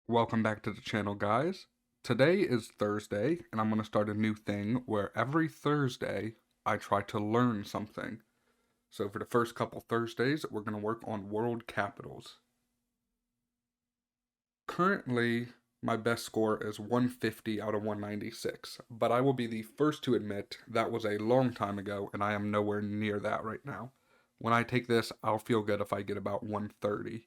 Welcome back to the channel, guys. Today is Thursday, and I'm going to start a new thing where every Thursday I try to learn something. So for the first couple Thursdays, we're going to work on world capitals. Currently, my best score is 150 out of 196, but I will be the first to admit that was a long time ago, and I am nowhere near that right now. When I take this, I'll feel good if I get about 130.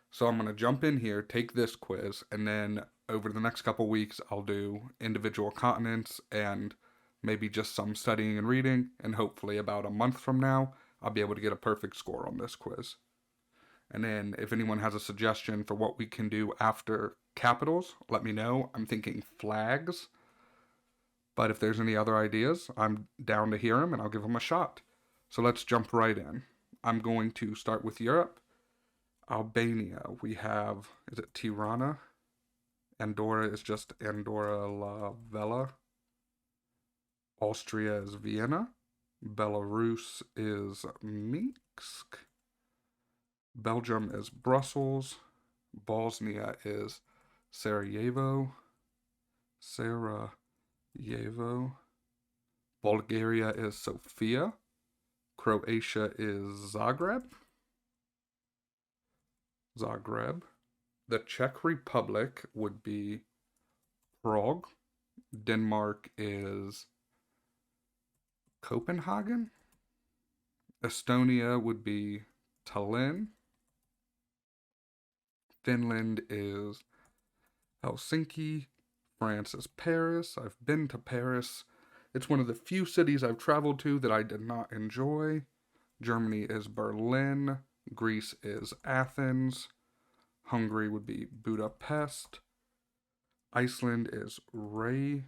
So I'm going to jump in here, take this quiz, and then over the next couple weeks, I'll do individual continents and maybe just some studying and reading. And hopefully, about a month from now, I'll be able to get a perfect score on this quiz. And then, if anyone has a suggestion for what we can do after capitals, let me know. I'm thinking flags. But if there's any other ideas, I'm down to hear them and I'll give them a shot. So let's jump right in. I'm going to start with Europe. Albania, we have, is it Tirana? Andorra is just Andorra la Vella. Austria is Vienna. Belarus is Minsk. Belgium is Brussels. Bosnia is Sarajevo. Sarajevo. Bulgaria is Sofia. Croatia is Zagreb. Zagreb. The Czech Republic would be Prague. Denmark is Copenhagen. Estonia would be Tallinn. Finland is Helsinki. France is Paris. I've been to Paris. It's one of the few cities I've traveled to that I did not enjoy. Germany is Berlin. Greece is Athens. Hungary would be Budapest. Iceland is Reykjavik.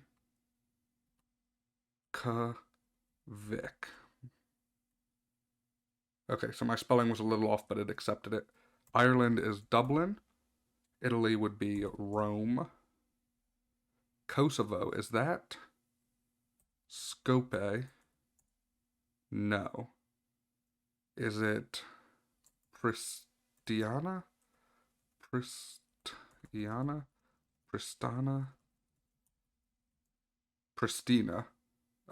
Okay, so my spelling was a little off, but it accepted it. Ireland is Dublin. Italy would be Rome. Kosovo, is that Skopje? No. Is it Pristiana? Pristiana? Pristana? Pristina.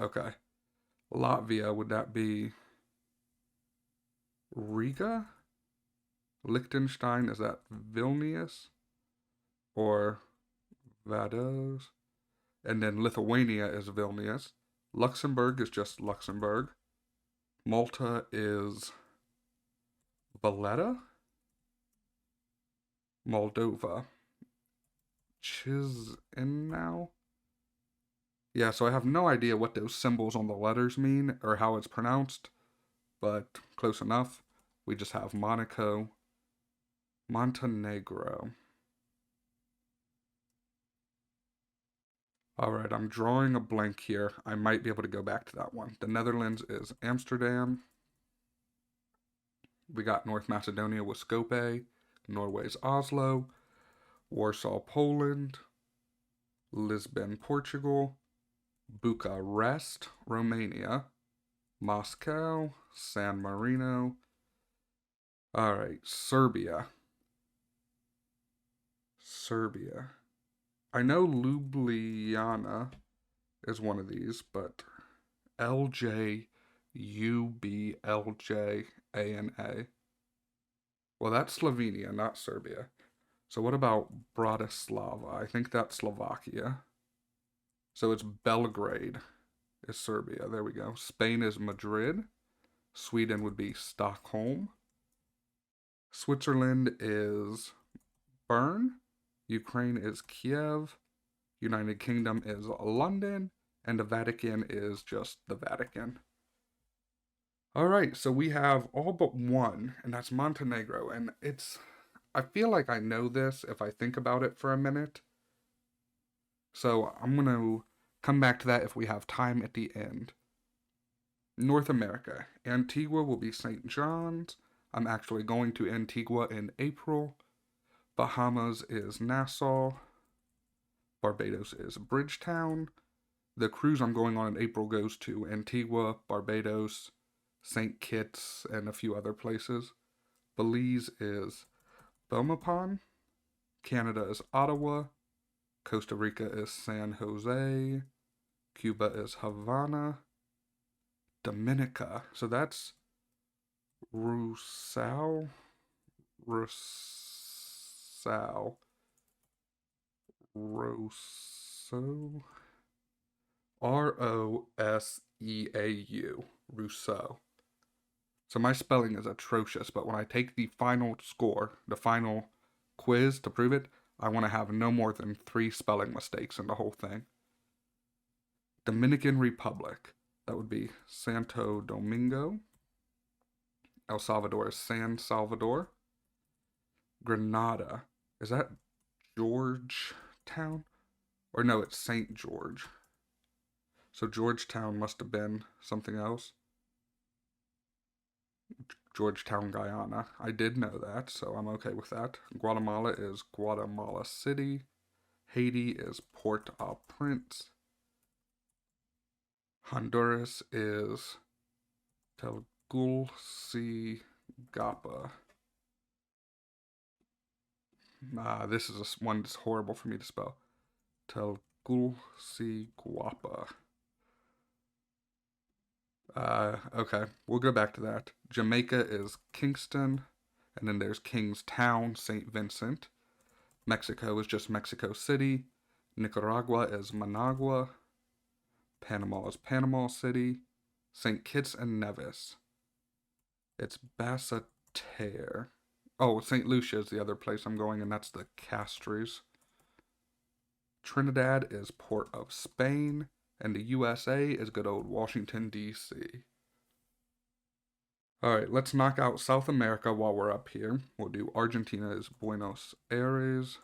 Okay. Latvia, would that be Riga? Liechtenstein, is that Vilnius? Or Vaduz? And then Lithuania is Vilnius. Luxembourg is just Luxembourg. Malta is Valletta? Moldova. Chisinau? Yeah, so I have no idea what those symbols on the letters mean or how it's pronounced, but close enough. We just have Monaco. Montenegro. Alright, I'm drawing a blank here. I might be able to go back to that one. The Netherlands is Amsterdam. We got North Macedonia with Skopje. Norway's Oslo. Warsaw, Poland. Lisbon, Portugal. Bucharest, Romania. Moscow. San Marino. Alright, Serbia. Serbia. I know Ljubljana is one of these, but LJUBLJANA. Well, that's Slovenia, not Serbia. So what about Bratislava? I think that's Slovakia. So it's Belgrade is Serbia. There we go. Spain is Madrid. Sweden would be Stockholm. Switzerland is Bern. Ukraine is Kiev. United Kingdom is London. And the Vatican is just the Vatican. Alright, so we have all but one, and that's Montenegro. And I feel like I know this if I think about it for a minute. So I'm going to come back to that if we have time at the end. North America. Antigua will be St. John's. I'm actually going to Antigua in April. Bahamas is Nassau. Barbados is Bridgetown. The cruise I'm going on in April goes to Antigua, Barbados, St. Kitts, and a few other places. Belize is Belmopan. Canada is Ottawa. Costa Rica is San Jose. Cuba is Havana. Dominica. So that's Rousseau. Rousseau. Rousseau. Roseau. Rousseau. So my spelling is atrocious, but when I take the final score, the final quiz to prove it, I want to have no more than 3 spelling mistakes in the whole thing. Dominican Republic. That would be Santo Domingo. El Salvador is San Salvador. Grenada. Is that Georgetown? Or no, it's St. George. So Georgetown must have been something else. Georgetown, Guyana. I did know that, so I'm okay with that. Guatemala is Guatemala City. Haiti is Port-au-Prince. Honduras is Tegucigalpa. This is one that's horrible for me to spell. Tegucigalpa. Okay, we'll go back to that. Jamaica is Kingston, and then there's Kingstown, St. Vincent. Mexico is just Mexico City. Nicaragua is Managua. Panama is Panama City. St. Kitts and Nevis. It's Basseterre. Oh, St. Lucia is the other place I'm going, and that's the Castries. Trinidad is Port of Spain. And the USA is good old Washington, D.C. Alright, let's knock out South America while we're up here. We'll do Argentina is Buenos Aires.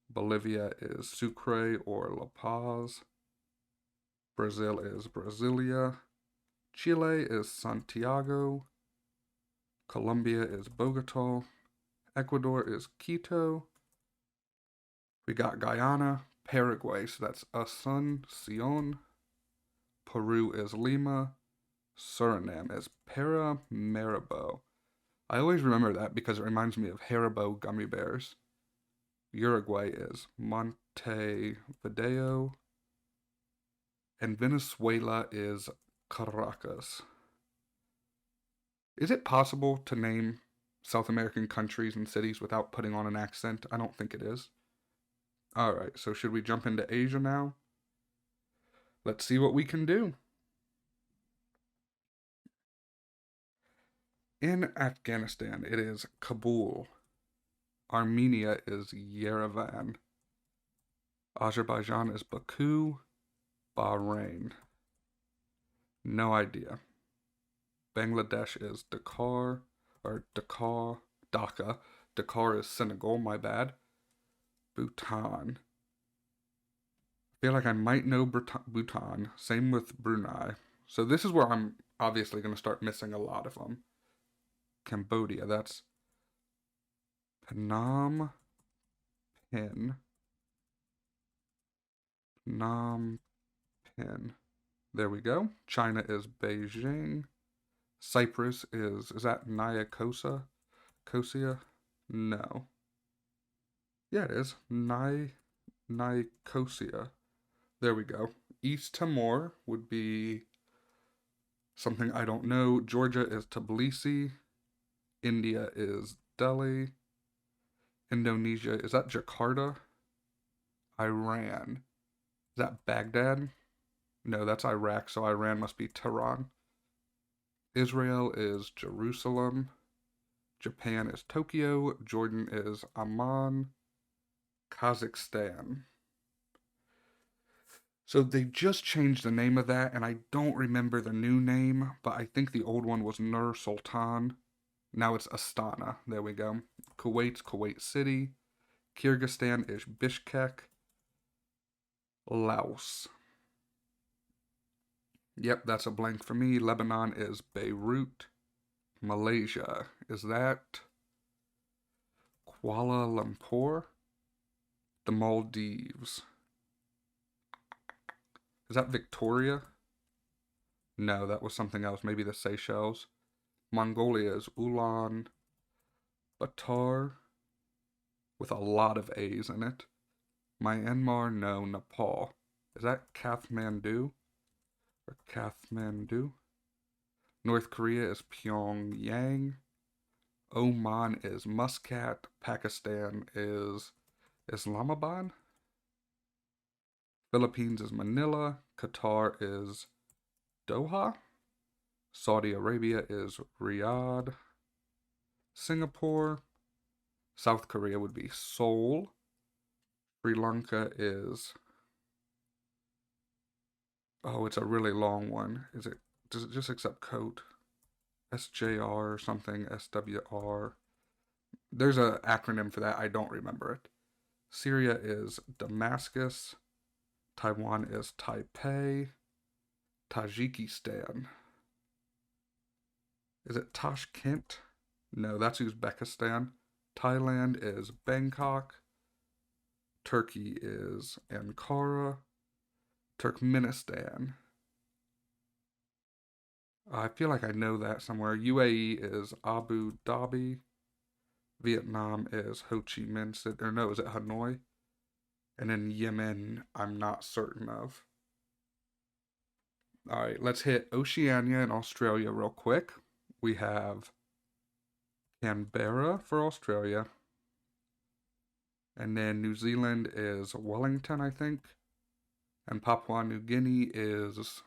Bolivia is Sucre or La Paz. Brazil is Brasilia. Chile is Santiago. Colombia is Bogota. Ecuador is Quito. We got Guyana. Paraguay, so that's Asuncion. Peru is Lima. Suriname is Paramaribo. I always remember that because it reminds me of Haribo gummy bears. Uruguay is Montevideo. And Venezuela is Caracas. Is it possible to name South American countries and cities without putting on an accent? I don't think it is. Alright, so should we jump into Asia now? Let's see what we can do. In Afghanistan, it is Kabul. Armenia is Yerevan. Azerbaijan is Baku. Bahrain. No idea. Bangladesh is Dhaka. Dakar is Senegal, my bad. Bhutan. I feel like I might know Bhutan. Same with Brunei. So this is where I'm obviously going to start missing a lot of them. Cambodia, that's Phnom Penh. Phnom Penh. There we go. China is Beijing. Cyprus is that Nicosia? No. Yeah, it is. Nicosia. There we go. East Timor would be something I don't know. Georgia is Tbilisi. India is Delhi. Indonesia, is that Jakarta? Iran. Is that Baghdad? No, that's Iraq, so Iran must be Tehran. Israel is Jerusalem. Japan is Tokyo. Jordan is Amman. Kazakhstan. So they just changed the name of that, and I don't remember the new name, but I think the old one was Nur Sultan. Now it's Astana. There we go. Kuwait's Kuwait City. Kyrgyzstan is Bishkek. Laos. Yep, that's a blank for me. Lebanon is Beirut. Malaysia. Is that Kuala Lumpur? The Maldives. Is that Victoria? No, that was something else. Maybe the Seychelles. Mongolia is Ulan Bator. with a lot of A's in it. Myanmar, no. Nepal. Is that Kathmandu? Or Kathmandu? North Korea is Pyongyang. Oman is Muscat. Pakistan is Islamabad. Philippines is Manila. Qatar is Doha. Saudi Arabia is Riyadh. Singapore. South Korea would be Seoul. Sri Lanka is... Oh, it's a really long one. Does it just accept code? SJR or something, SWR. There's an acronym for that. I don't remember it. Syria is Damascus. Taiwan is Taipei. Tajikistan. Is it Tashkent? No, that's Uzbekistan. Thailand is Bangkok. Turkey is Ankara. Turkmenistan. I feel like I know that somewhere. UAE is Abu Dhabi. Vietnam is Ho Chi Minh City. Or no, is it Hanoi? And then Yemen, I'm not certain of. All right, let's hit Oceania and Australia real quick. We have Canberra for Australia. And then New Zealand is Wellington, I think. And Papua New Guinea is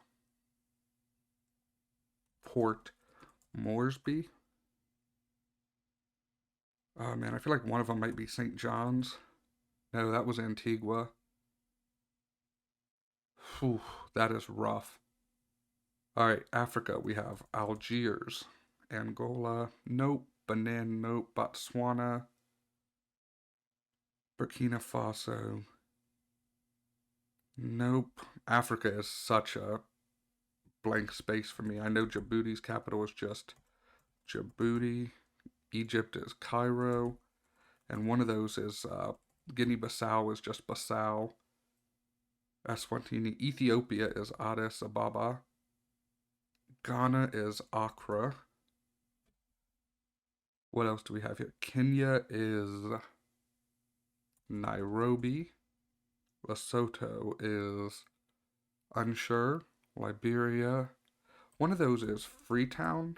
Port Moresby. Oh man, I feel like one of them might be St. John's. No, that was Antigua. Whew, that is rough. All right, Africa, we have Algiers, Angola, nope, Benin, nope, Botswana, Burkina Faso, nope. Africa is such a blank space for me. I know Djibouti's capital is just Djibouti. Egypt is Cairo. And one of those is Guinea-Bissau is just Bissau. Eswatini. Ethiopia is Addis Ababa. Ghana is Accra. What else do we have here? Kenya is Nairobi. Lesotho is unsure. Liberia. One of those is Freetown.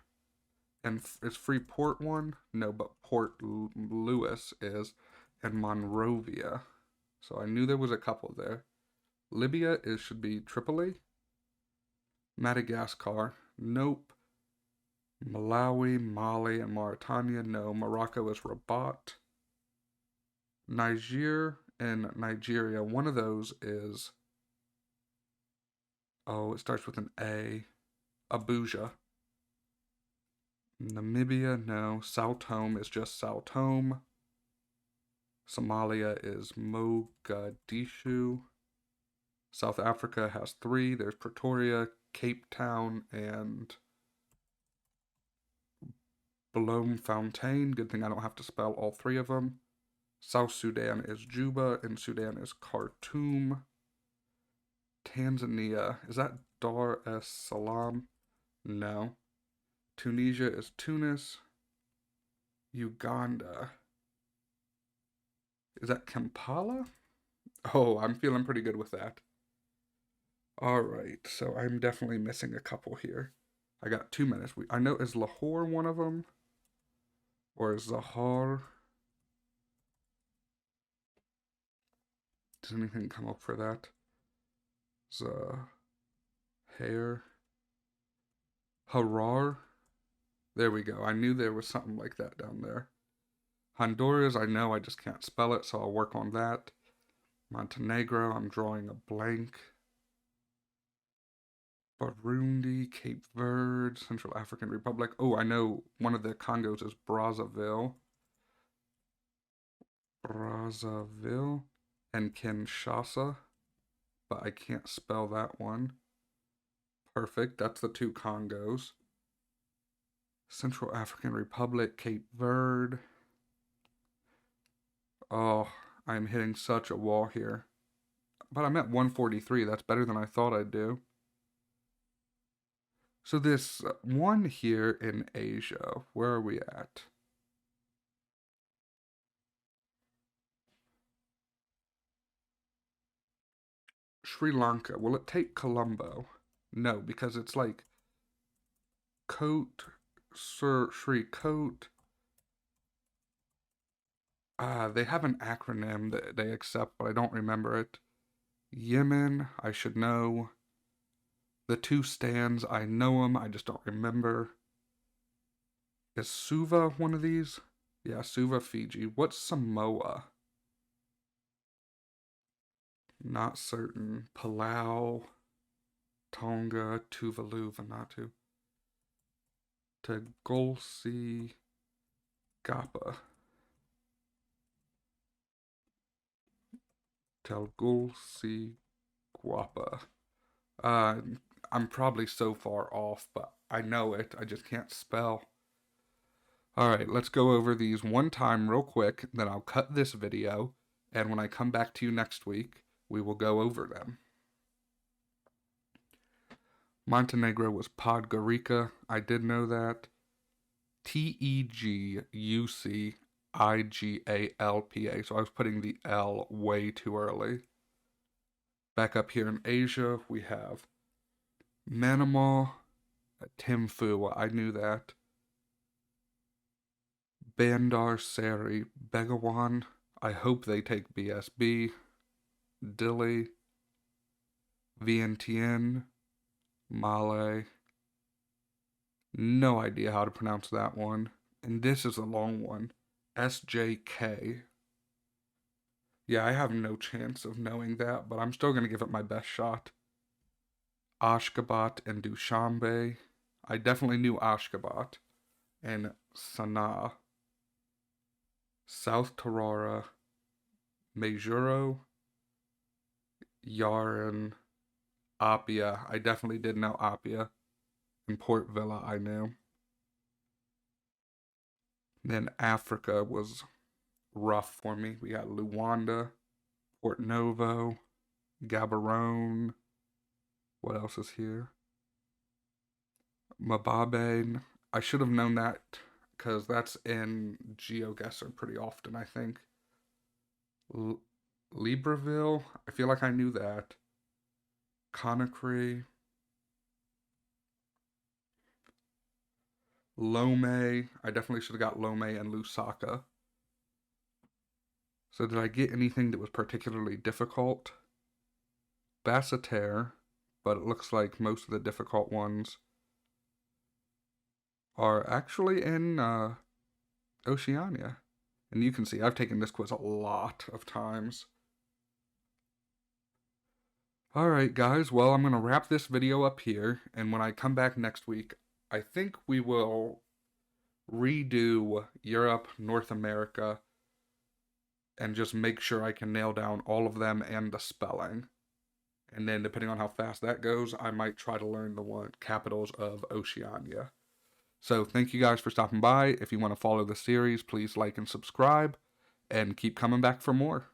And is Freeport one? No, but Port Louis is. And Monrovia. So I knew there was a couple there. Libya should be Tripoli. Madagascar. Nope. Malawi, Mali, and Mauritania. No. Morocco is Rabat. Niger and Nigeria. One of those is... Oh, it starts with an A. Abuja. Namibia, no. Sao Tome is just Sao Tome. Somalia is Mogadishu. South Africa has 3. There's Pretoria, Cape Town, and Bloemfontein. Good thing I don't have to spell all 3 of them. South Sudan is Juba, and Sudan is Khartoum. Tanzania, is that Dar es Salaam? No. Tunisia is Tunis. Uganda. Is that Kampala? Oh, I'm feeling pretty good with that. All right, so I'm definitely missing a couple here. I got 2 minutes. I know, is Lahore one of them? Or is Zahar? Does anything come up for that? Zahar? Harar? There we go. I knew there was something like that down there. Honduras, I know, I just can't spell it, so I'll work on that. Montenegro, I'm drawing a blank. Burundi, Cape Verde, Central African Republic. Oh, I know one of the Congos is Brazzaville. Brazzaville and Kinshasa, but I can't spell that one. Perfect, that's the 2 Congos. Central African Republic, Cape Verde. Oh, I'm hitting such a wall here. But I'm at 143, that's better than I thought I'd do. So this one here in Asia, where are we at? Sri Lanka. Will it take Colombo? No, because it's like Coat, Sir Sri Coat. They have an acronym that they accept, but I don't remember it. Yemen, I should know. The two stands, I know them, I just don't remember. Is Suva one of these? Yeah, Suva, Fiji. What's Samoa? Not certain. Palau, Tonga, Tuvalu, Vanuatu. Tegucigalpa. Tegucigalpa. I'm probably so far off, but I know it. I just can't spell. Alright, let's go over these one time real quick, then I'll cut this video, and when I come back to you next week, we will go over them. Montenegro was Podgorica. I did know that. Tegucigalpa. So I was putting the L way too early. Back up here in Asia, we have Manama, Thimphu. I knew that. Bandar Seri, Begawan. I hope they take BSB. Dili, Vientiane, Malay. No idea how to pronounce that one. And this is a long one. SJK. Yeah, I have no chance of knowing that, but I'm still going to give it my best shot. Ashgabat and Dushanbe. I definitely knew Ashgabat. And Sana'a. South Tirara. Majuro. Yaren. Apia. I definitely did know Apia. And Port Vila I knew. Then Africa was rough for me. We got Luanda, Port Novo, Gaborone. What else is here? Mbabe. I should have known that because that's in GeoGuessr pretty often, I think. Libreville. I feel like I knew that. Conakry. Lomé. I definitely should have got Lomé and Lusaka. So did I get anything that was particularly difficult? Basseterre, but it looks like most of the difficult ones are actually in Oceania. And you can see I've taken this quiz a lot of times. Alright guys, well I'm going to wrap this video up here, and when I come back next week, I think we will redo Europe, North America, and just make sure I can nail down all of them and the spelling. And then depending on how fast that goes, I might try to learn the capitals of Oceania. So thank you guys for stopping by. If you want to follow the series, please like and subscribe, and keep coming back for more.